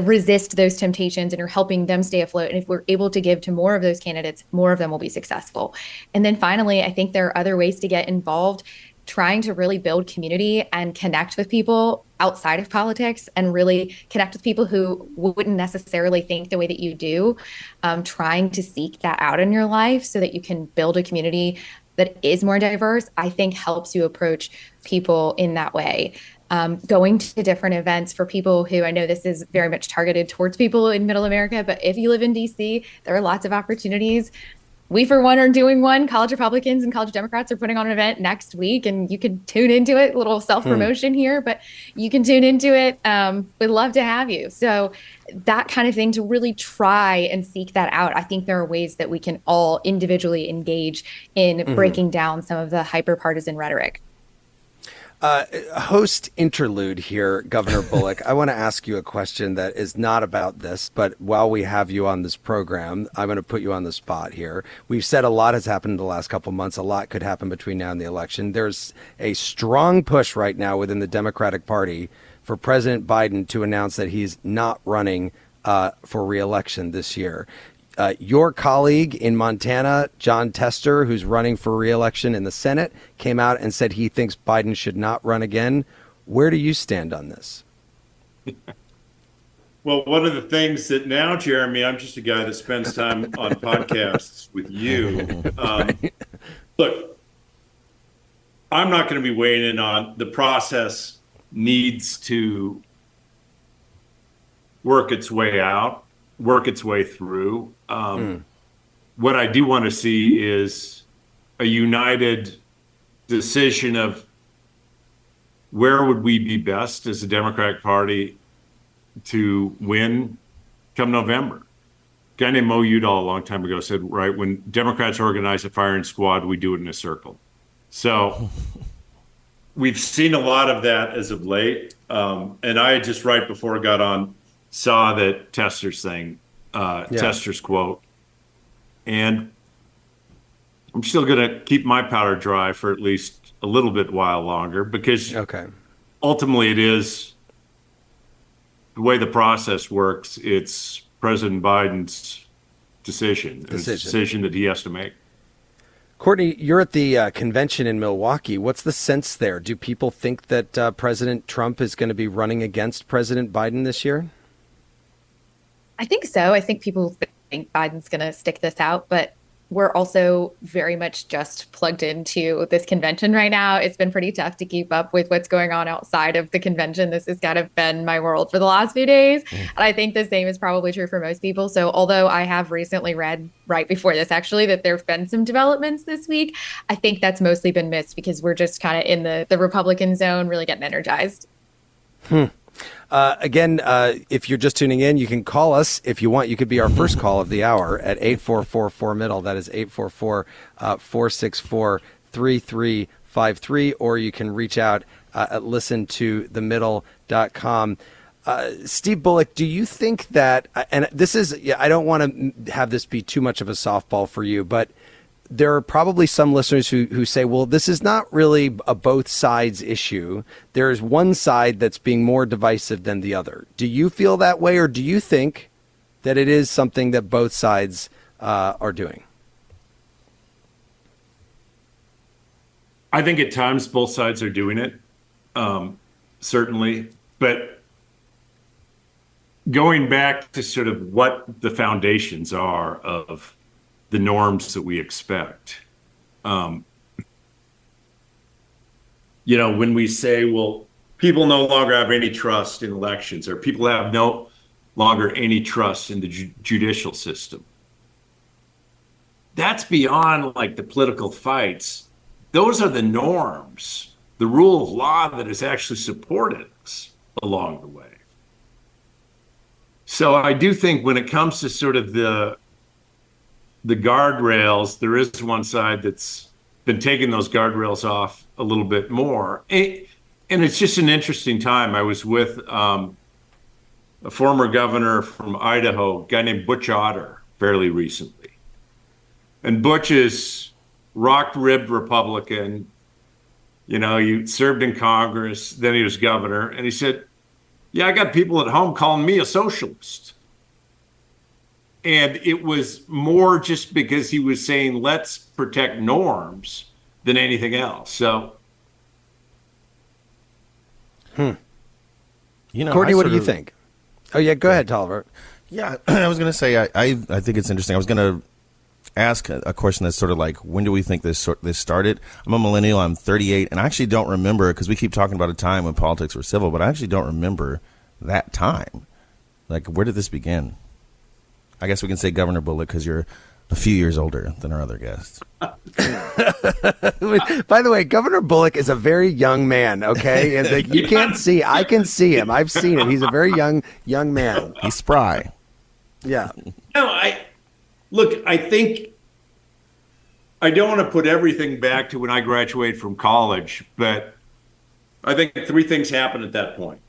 resist those temptations and you're helping them stay afloat. And if we're able to give to more of those candidates, more of them will be successful. And then finally, I think there are other ways to get involved, trying to really build community and connect with people outside of politics and really connect with people who wouldn't necessarily think the way that you do, trying to seek that out in your life so that you can build a community that is more diverse, I think helps you approach people in that way. Going to different events for people who, I know this is very much targeted towards people in Middle America, but if you live in DC, there are lots of opportunities. We, for one, are doing one. College Republicans and College Democrats are putting on an event next week, and you can tune into it. A little self-promotion here, but you can tune into it. We'd love to have you. So that kind of thing, to really try and seek that out. I think there are ways that we can all individually engage in breaking down some of the hyper-partisan rhetoric. Host interlude here, Governor Bullock. I want to ask you a question that is not about this, but while we have you on this program, I'm going to put you on the spot here. We've said a lot has happened in the last couple of months. A lot could happen between now and the election. There's a strong push right now within the Democratic Party for President Biden to announce that he's not running for re-election this year. Your colleague in Montana, Jon Tester, who's running for re-election in the Senate, came out and said he thinks Biden should not run again. Where do you stand on this? Well, one of the things that now, Jeremy, I'm just a guy that spends time on podcasts with you. Look, I'm not going to be weighing in on the process. Needs to work its way out, work its way through. What I do want to see is a united decision of where would we be best as a Democratic Party to win come November? A guy named Mo Udall a long time ago said, right, when Democrats organize a firing squad, we do it in a circle. So we've seen a lot of that as of late. And I just right before I got on saw that Tester's thing, Tester's quote. And I'm still going to keep my powder dry for at least a little bit while longer, because ultimately it is the way the process works. It's President Biden's decision. It's a decision that he has to make. Courtney, you're at the convention in Milwaukee. What's the sense there? Do people think that President Trump is going to be running against President Biden this year? I think so. I think people think Biden's going to stick this out, but we're also very much just plugged into this convention right now. It's been pretty tough to keep up with what's going on outside of the convention. This has kind of been my world for the last few days. And I think the same is probably true for most people. So although I have recently read right before this, actually, that there have been some developments this week, I think that's mostly been missed because we're just kind of in the Republican zone, really getting energized. Again, if you're just tuning in, you can call us if you want. You could be our first call of the hour at 844-4-MIDDLE. That is 844-464-3353. Or you can reach out at listentothemiddle.com. Steve Bullock, do you think that, and this is, I don't want to have this be too much of a softball for you, but there are probably some listeners who say, well, this is not really a both sides issue. There's one side that's being more divisive than the other. Do you feel that way, or do you think that it is something that both sides are doing? I think at times both sides are doing it, certainly. But going back to sort of what the foundations are of the norms that we expect. When we say, well, people no longer have any trust in elections, or people have no longer any trust in the judicial system, that's beyond like the political fights. Those are the norms, the rule of law that has actually supported us along the way. So I do think when it comes to sort of the guardrails, there is one side that's been taking those guardrails off a little bit more. And it's just an interesting time. I was with a former governor from Idaho, a guy named Butch Otter, fairly recently. And Butch is rock-ribbed Republican. He served in Congress, then he was governor. And he said, yeah, I got people at home calling me a socialist. And it was more just because he was saying, let's protect norms than anything else. So. Courtney, what do you think? Oh, yeah, go ahead, Tolliver. Yeah, I was going to say, I think it's interesting. I was going to ask a question that's sort of like, when do we think this started? I'm a millennial, I'm 38, and I actually don't remember, because we keep talking about a time when politics were civil, but I actually don't remember that time. Like, where did this begin? I guess we can say Governor Bullock because you're a few years older than our other guests. By the way, Governor Bullock is a very young man, okay? And you can't see. I can see him. I've seen him. He's a very young man. He's spry. Yeah. No, I think I don't want to put everything back to when I graduated from college, but I think three things happened at that point,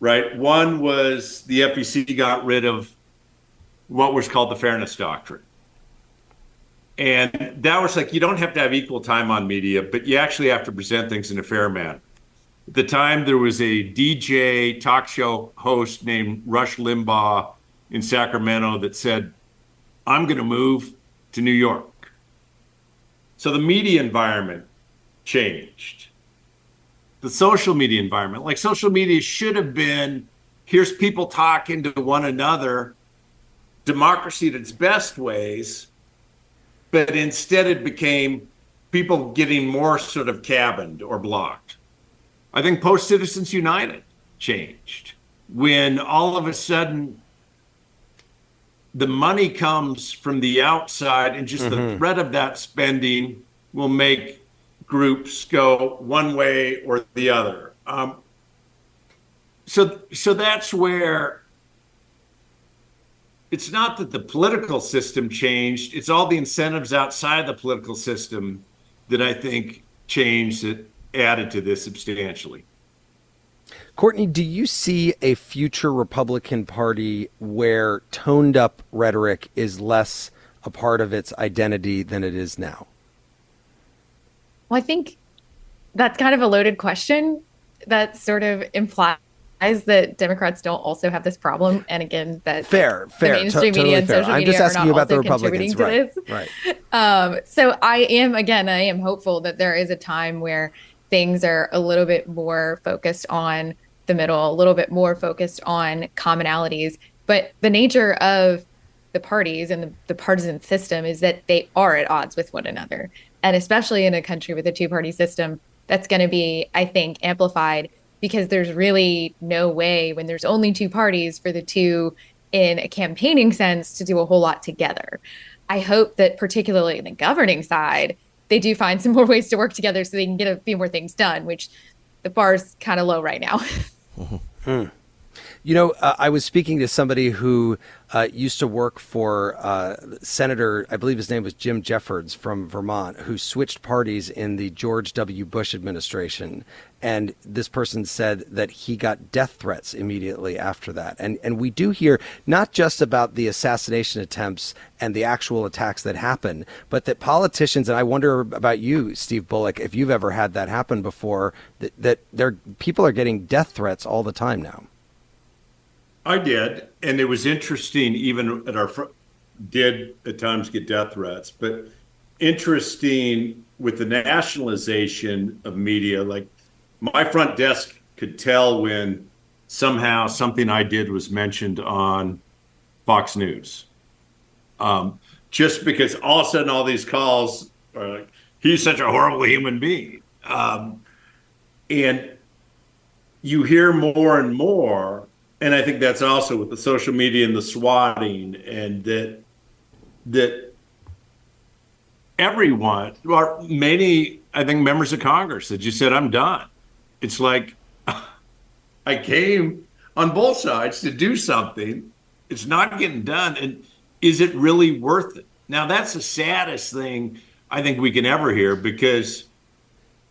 right? One was the FEC got rid of what was called the Fairness Doctrine. And that was like, you don't have to have equal time on media, but you actually have to present things in a fair manner. At the time, there was a DJ talk show host named Rush Limbaugh in Sacramento that said, I'm going to move to New York. So the media environment changed. The social media environment, like social media should have been, here's people talking to one another, democracy at its best ways, but instead it became people getting more sort of cabined or blocked. I think post-Citizens United changed when all of a sudden the money comes from the outside and just the threat of that spending will make groups go one way or the other. So that's where it's not that the political system changed, it's all the incentives outside the political system that I think changed, that added to this substantially. Courtney, do you see a future Republican Party where toned up rhetoric is less a part of its identity than it is now? Well, I think that's kind of a loaded question. That sort of implies that Democrats don't also have this problem, and again, that fair, the mainstream totally media and fair. social I'm media just asking are you not about the also Republicans, contributing to right? this. So I am hopeful that there is a time where things are a little bit more focused on the middle, a little bit more focused on commonalities. But the nature of the parties and the partisan system is that they are at odds with one another, and especially in a country with a two-party system, that's going to be, I think, amplified, because there's really no way, when there's only two parties, for the two in a campaigning sense to do a whole lot together. I hope that particularly in the governing side, they do find some more ways to work together so they can get a few more things done, which the bar's kind of low right now. You know, I was speaking to somebody who used to work for Senator, I believe his name was Jim Jeffords from Vermont, who switched parties in the George W. Bush administration. And this person said that he got death threats immediately after that. And we do hear not just about the assassination attempts and the actual attacks that happen, but that politicians, and I wonder about you, Steve Bullock, if you've ever had that happen before, that people are getting death threats all the time now. I did, and it was interesting. Even did at times get death threats, but interesting with the nationalization of media. Like, my front desk could tell when somehow something I did was mentioned on Fox News, just because all of a sudden all these calls are like, "He's such a horrible human being," and you hear more and more. And I think that's also with the social media and the swatting, and that everyone, or many, I think, members of Congress that just said, "I'm done." It's like, I came on both sides to do something. It's not getting done. And is it really worth it? Now, that's the saddest thing I think we can ever hear, because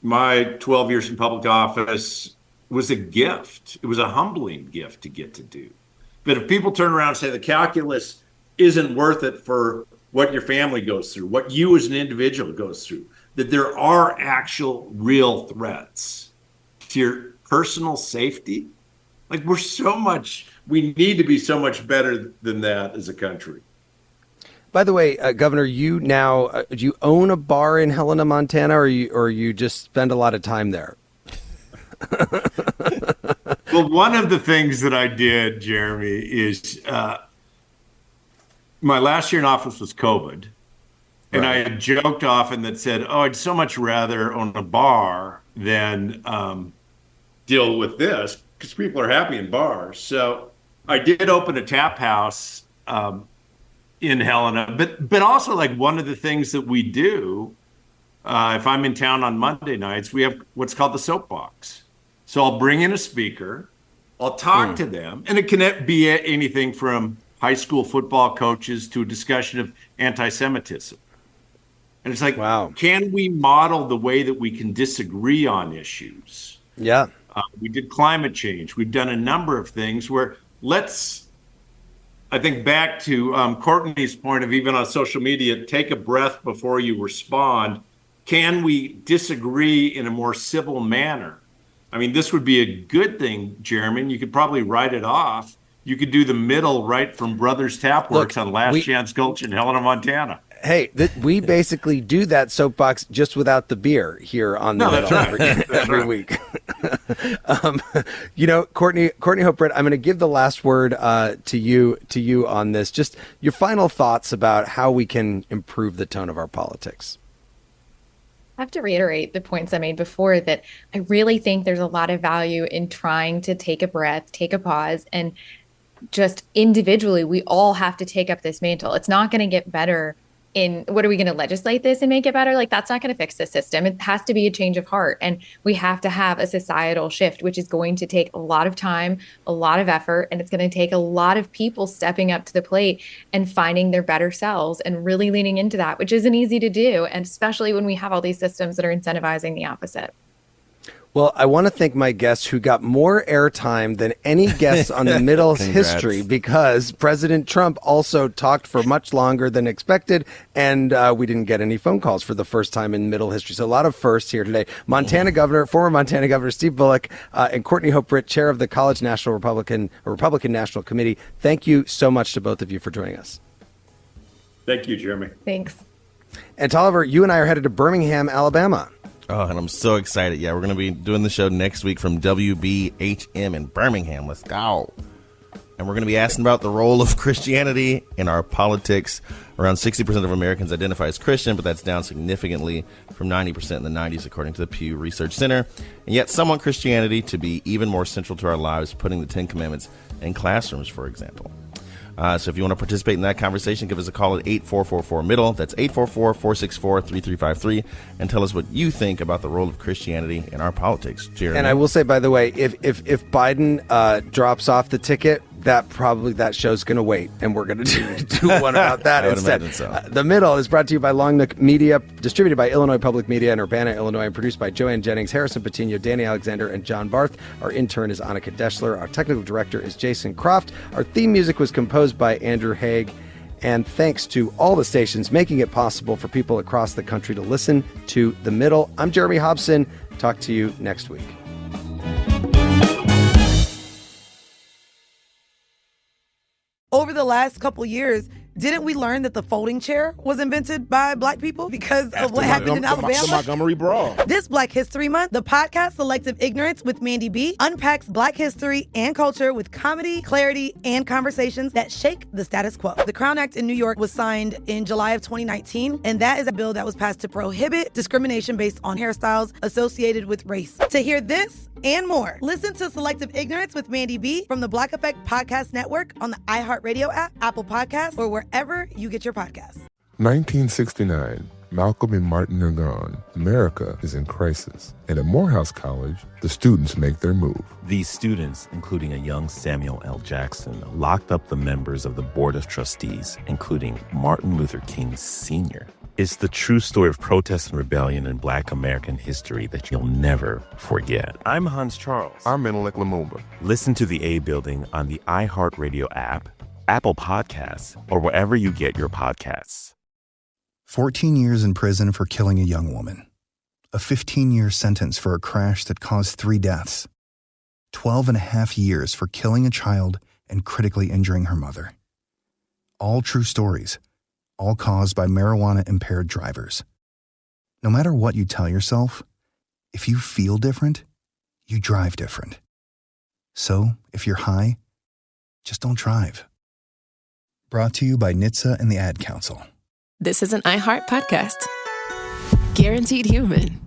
my 12 years in public office was a gift. It was a humbling gift to get to do. But if people turn around and say the calculus isn't worth it for what your family goes through, what you as an individual goes through, that there are actual real threats to your personal safety, like we need to be so much better than that as a country. By the way, Governor, you now, do you own a bar in Helena, Montana, or you just spend a lot of time there? Well, one of the things that I did, Jeremy, is my last year in office was COVID. And I had joked often that said, "Oh, I'd so much rather own a bar than deal with this," because people are happy in bars. So I did open a tap house in Helena. But also, like, one of the things that we do, if I'm in town on Monday nights, we have what's called the soapbox. So I'll bring in a speaker, I'll talk to them, and it can be anything from high school football coaches to a discussion of anti-Semitism. And it's like, wow, can we model the way that we can disagree on issues? Yeah. We did climate change. We've done a number of things where I think back to Courtney's point of, even on social media, take a breath before you respond. Can we disagree in a more civil manner? I mean, this would be a good thing, Jeremy. You could probably write it off. You could do the middle right from Brothers Tap Works on Last Chance Gulch in Helena, Montana. Hey, we basically do that soapbox just without the beer here on the middle every week. You know, Courtney Hope Britt, I'm going to give the last word to you on this. Just your final thoughts about how we can improve the tone of our politics. I have to reiterate the points I made before, that I really think there's a lot of value in trying to take a breath, take a pause, and just individually, we all have to take up this mantle. It's not going to get better what are we going to legislate this and make it better? Like, that's not going to fix the system. It has to be a change of heart. And we have to have a societal shift, which is going to take a lot of time, a lot of effort, and it's going to take a lot of people stepping up to the plate and finding their better selves and really leaning into that, which isn't easy to do. And especially when we have all these systems that are incentivizing the opposite. Well, I want to thank my guest who got more airtime than any guest on the Middle's history, because President Trump also talked for much longer than expected, and we didn't get any phone calls for the first time in Middle history. So a lot of firsts here today. Former Montana Governor Steve Bullock and Courtney Hope Britt, chair of the College National Republican National Committee. Thank you so much to both of you for joining us. Thank you, Jeremy. Thanks. And Tolliver, you and I are headed to Birmingham, Alabama. Oh, and I'm so excited. Yeah, we're going to be doing the show next week from WBHM in Birmingham. Let's go. And we're going to be asking about the role of Christianity in our politics. Around 60% of Americans identify as Christian, but that's down significantly from 90% in the 90s, according to the Pew Research Center. And yet some want Christianity to be even more central to our lives, putting the Ten Commandments in classrooms, for example. So if you want to participate in that conversation, give us a call at 8444-MIDDLE. That's 844-464-3353. And tell us what you think about the role of Christianity in our politics. Jeremy? And I will say, by the way, if Biden drops off the ticket, that show's going to wait, and we're going to do one about that I would instead. imagine so. The Middle is brought to you by Long Nook Media, distributed by Illinois Public Media in Urbana, Illinois, and produced by Joanne Jennings, Harrison Patino, Danny Alexander, and John Barth. Our intern is Annika Deschler. Our technical director is Jason Croft. Our theme music was composed by Andrew Haig. And thanks to all the stations making it possible for people across the country to listen to The Middle. I'm Jeremy Hobson. Talk to you next week. Over the last couple years, didn't we learn that the folding chair was invented by Black people because of what happened in Alabama? The Montgomery Brawl. This Black History Month, the podcast Selective Ignorance with Mandy B unpacks Black history and culture with comedy, clarity, and conversations that shake the status quo. The Crown Act in New York was signed in July of 2019, and that is a bill that was passed to prohibit discrimination based on hairstyles associated with race. To hear this and more, listen to Selective Ignorance with Mandy B from the Black Effect Podcast Network on the iHeartRadio app, Apple Podcasts, or wherever you get your podcasts. 1969. Malcolm and Martin are gone. America is in crisis. And at Morehouse College, the students make their move. These students, including a young Samuel L. Jackson, locked up the members of the Board of Trustees, including Martin Luther King Sr. It's the true story of protest and rebellion in Black American history that you'll never forget. I'm Hans Charles. I'm Menelik Lumumba. Listen to The A Building on the iHeartRadio app, Apple Podcasts, or wherever you get your podcasts. 14 years in prison for killing a young woman. A 15-year sentence for a crash that caused 3 deaths. 12 and a half years for killing a child and critically injuring her mother. All true stories, all caused by marijuana-impaired drivers. No matter what you tell yourself, if you feel different, you drive different. So, if you're high, just don't drive. Brought to you by NHTSA and the Ad Council. This is an iHeart podcast. Guaranteed Human.